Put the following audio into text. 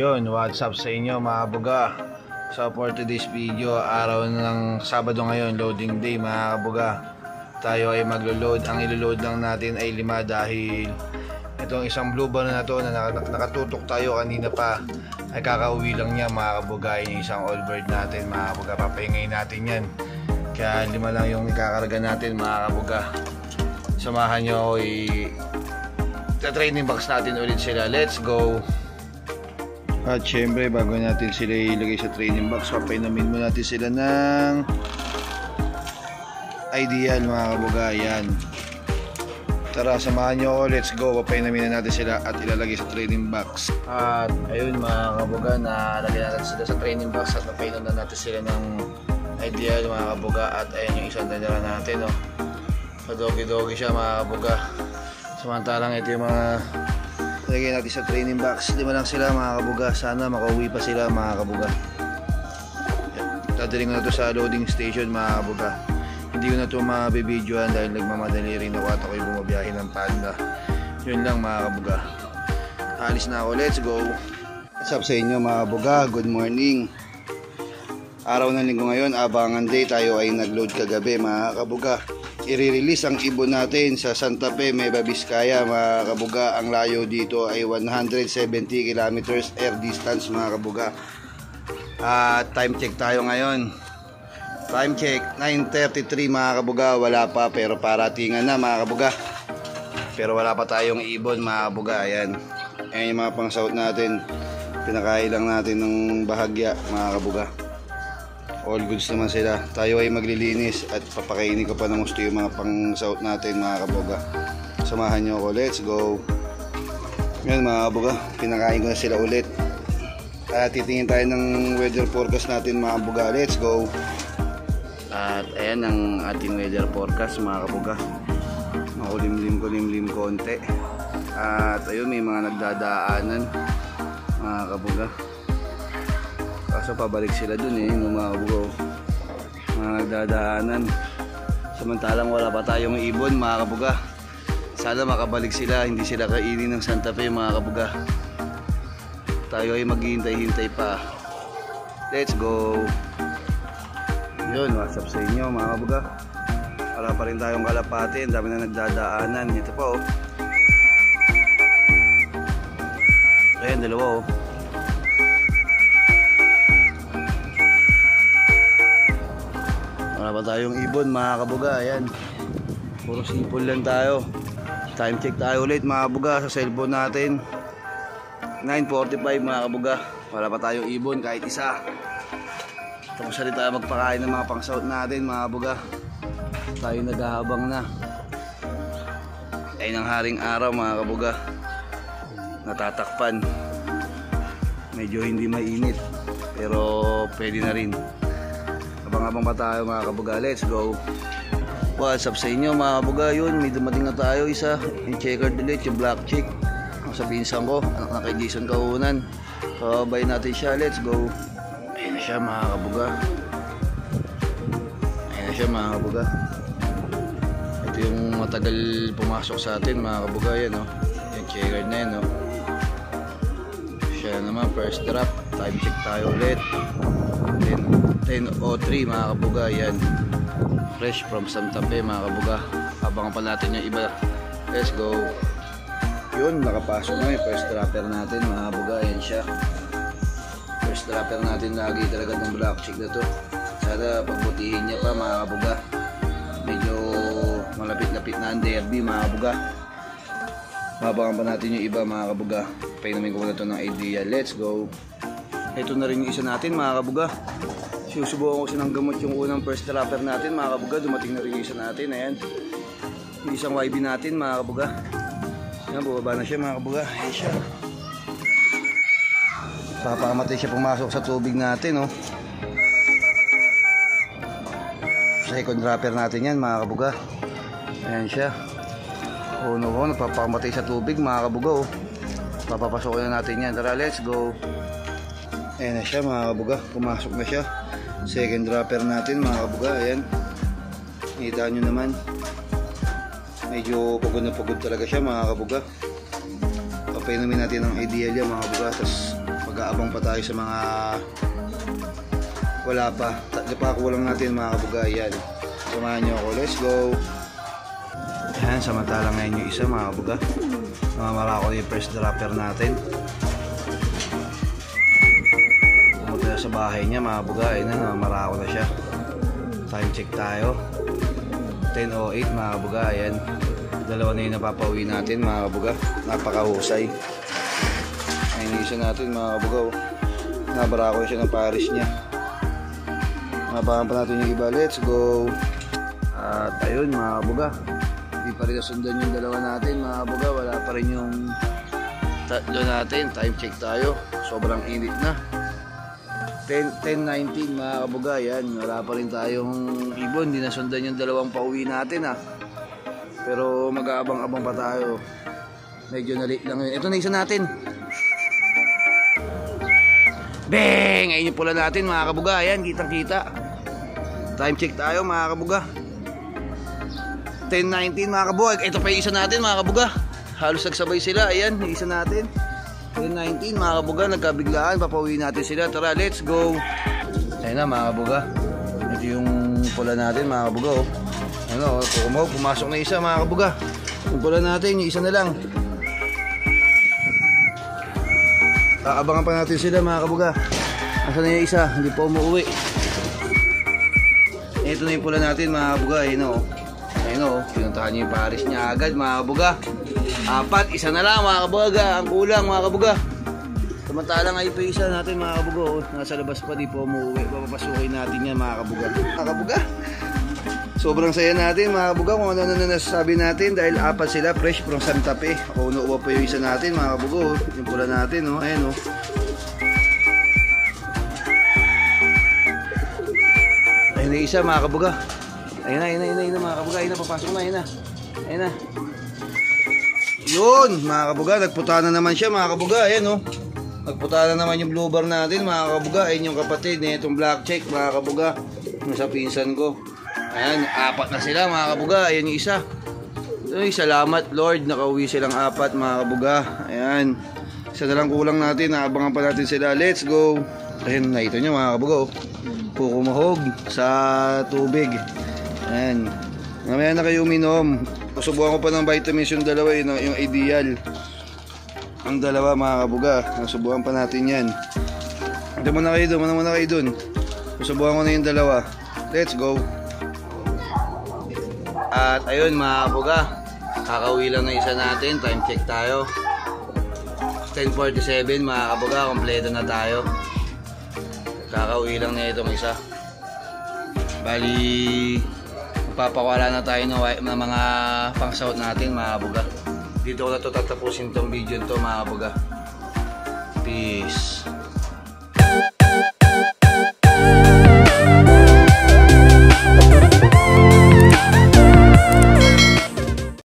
Yun, what's up sa inyo mga kabuga. So for today's video, araw ng Sabado ngayon, loading day mga kabuga. Tayo ay maglo-load. Ang ilo-load lang natin ay 5 dahil itong isang blue bar na to na nakatutok tayo kanina pa ay kakauwi lang niya mga kabuga. Yung isang all bird natin mga kabuga, papahingayin natin yan. Kaya 5 lang yung ikakarga natin mga kabuga. Samahan nyo ako sa training box natin ulit sila. Let's go! At syempre bago natin sila ilagay sa training box, papainamin mo natin sila ng Ideal mga kabuga. Yan, tara samahan nyo ako, let's go. Papainamin na natin sila at ilalagay sa training box. At ayun mga kabuga, nalagay natin sila sa training box at napainom na natin sila ng Ideal mga kabuga. At ayun yung isang dala natin, no? So doggy siya mga kabuga. Samantalang ito yung mga lagay natin sa training box. 5 lang sila mga kabuga. Sana makauwi pa sila mga kabuga. Dadaling ko na to sa loading station mga kabuga. Hindi ko na to mabibidyoan dahil nagmamadali rin ako at ako'y bumabiyahe ng Panda. Yun lang mga kabuga. Alis na ako, let's go. What's up sa inyo mga kabuga, good morning. Araw ng linggo ngayon, abangan day. Tayo ay nagload kagabi mga kabuga. I-release ang ibon natin sa Santa Fe, Nueva Vizcaya mga kabuga. Ang layo dito ay 170 kilometers air distance mga kabuga. Time check tayo ngayon. Time check 9:33 mga kabuga. Wala pa pero paratingan na mga kabuga. Pero wala pa tayong ibon mga kabuga. Ayan, ayan yung mga pang-sahod natin. Pinakain lang natin ng bahagya mga kabuga. All goods naman sila. Tayo ay maglilinis at papakainin ko pa ng gusto yung mga pang-sahod natin mga kabuga. Samahan nyo ako, let's go. Ngayon mga kabuga, pinakain ko na sila ulit. At titingin tayo ng weather forecast natin mga kabuga, let's go. At ayan ang ating weather forecast mga kabuga. Makulimlim konti. At ayun, may mga nagdadaanan mga kabuga. Kaso pabalik sila dun mga kabuga. Mga nagdadaanan. Samantalang wala pa tayong ibon mga kabuga. Sana makabalik sila, hindi sila kainin ng Santa Fe mga kabuga. Tayo ay maghihintay-hintay pa. Let's go. Yun, what's up sa inyo mga kabuga. Wala pa rin tayong kalapati. Ang dami na nagdadaanan. Ito pa Ayan, dalawa Wala pa tayong ibon mga kabuga. Ayan, puro sipol lang tayo. Time check tayo ulit mga kabuga sa cellphone natin. 9:45 mga kabuga. Wala pa tayong ibon kahit isa. Tapos na rin tayo magpakain ng mga pang-sahod natin mga kabuga. Tayo naghahabang na. Ay ng haring araw mga kabuga. Natatakpan. Medyo hindi mainit pero pwede na rin. Abang-abang pa tayo mga kabuga, let's go. What's up sa inyo mga kabuga. Yun, may dumating na tayo isa. Yung checkered ulit, yung black chick. Sa pinsan ko, anak na kay Jason Kaunan. Kabay natin siya, let's go. Ayan na siya mga kabuga. Ito yung matagal pumasok sa atin mga kabuga. Yan yung checkered na yan Siya naman, first drop. Time check tayo ulit. 10:03 mga kabuga. Yan, fresh from Santa Fe mga kabuga. Abangan pa natin yung iba, let's go. Yun, nakapasok na yung first dropper natin mga kabuga. Yan siya, first dropper natin lagi talaga ng black chick na to. Sana pagbutihin niya pa mga kabuga. Medyo malapit-lapit na ang derby mga kabuga. Mabangan pa natin yung iba mga kabuga. Painamin ko na ito ng Ideal, let's go. Ito na rin yung isa natin mga kabuga. Susubukan ko sinang gamot yung unang first dropper natin mga kabuga. Dumating na rin yung isa natin. Ayan, yung isang YB natin mga kabuga. Ayan, bubaba na siya mga kabuga. Ayan siya. Papakamatay siya pumasok sa tubig natin Second dropper natin yan mga kabuga. Ayan siya. Napapakamatay sa tubig mga kabuga Papapasokin na natin yan. Tara, let's go. Ayan na siya mga kabuga. Pumasok na siya. Second dropper natin mga kabuga. Ayan, nakita nyo naman, medyo pagod talaga siya mga kabuga. Papainumin natin ng Ideal yan mga kabuga. Tapos Mag-aabang pa tayo sa mga wala pa. Ipakuha lang natin mga kabuga. Yan, samahan nyo ako, let's go. Yan, samantalang ngayon yung isa mga kabuga. Mamamara ko yung first dropper natin. Pumunta sa bahay niya mga kabuga. Ayun na, mamamara ko na siya. Time check tayo, 10:08 mga kabuga. Ayan, dalawa na yung napapauwi natin mga kabuga. Napakahusay. Ayun yung isa natin mga kabuga. Nabara ko siya ng Paris niya. Napakan pa natin yung iba, let's go. At ayun mga kabuga, hindi pa rin nasundan yung dalawa natin mga kabuga. Wala pa rin yung tatlo natin. Time check tayo, sobrang init na. 10:19 mga kabuga. Yan, wala pa rin tayong ibon. Hindi nasundan yung dalawang pauwi natin pero mag-aabang-abang pa tayo. Medyo na-late lang yun. Ito na isa natin. Bang! Ayun yung pula natin mga kabuga. Ayan, kitang kita. Time check tayo mga kabuga, 10:19 mga kabuga. Ito pa yung isa natin mga kabuga. Halos nagsabay sila. Ayan, yung isa natin 10:19 mga kabuga. Nagkabiglaan, papauwi natin sila. Tara, let's go. Ayun na mga kabuga. Ito yung pula natin mga kabuga. Ayun, pumasok na isa mga kabuga. Yung pula natin, yung isa na lang. Aabangan pa natin sila mga kabuga. Asan na yung isa? Hindi pa umuwi. Ito na yung pula natin mga kabuga. Ayun o. Pinuntahan niyo yung Paris niya agad mga kabuga. 4, isa na lang mga kabuga. Ang kulang mga kabuga. Samantalang ay pa isa natin mga kabuga. Nasa labas pa, di pa umuwi. Papapasukin natin yan mga kabuga. Mga kabuga, sobrang saya natin mga kabuga kung ano na nasasabi natin. Dahil 4 sila fresh from Santa Fe. Ako unuuwa pa yung isa natin mga kabuga. Yung pula natin ayun Ayun na isa mga kabuga. Ayun na mga kabuga. Ayun na, papasok na. Ayun na. Yun mga kabuga, nagputa na naman siya mga kabuga. Ayan nagputa na naman yung blue bar natin mga kabuga. Ayun yung kapatid na itong black check mga kabuga. Yung sa pinsan ko. Ayan, 4 na sila mga kabuga. Ayan yung isa. Ay, salamat Lord, nakauwi silang 4 mga kabuga. Ayan, isa na lang kulang natin. Naabangan pa natin sila, let's go. Ayun, nakita nyo mga kabuga kukumahog sa tubig. Ayan, mamaya na kayo uminom. Susubukan ko pa ng vitamins yung dalawa yung ideal. Ang dalawa mga kabuga, susubukan pa natin yan. Doon muna kayo dun. Susubukan ko na yung dalawa, let's go. At ayun mga kabuga, kakauwi lang na isa natin. Time check tayo, 10:47 mga kabuga. Kompleto na tayo. Kakauwi lang na itong isa. Bali, magpapawala na tayo ng mga pang-sahod natin mga kabuga. Dito ko na to tatapusin tong video to mga kabuga. Peace.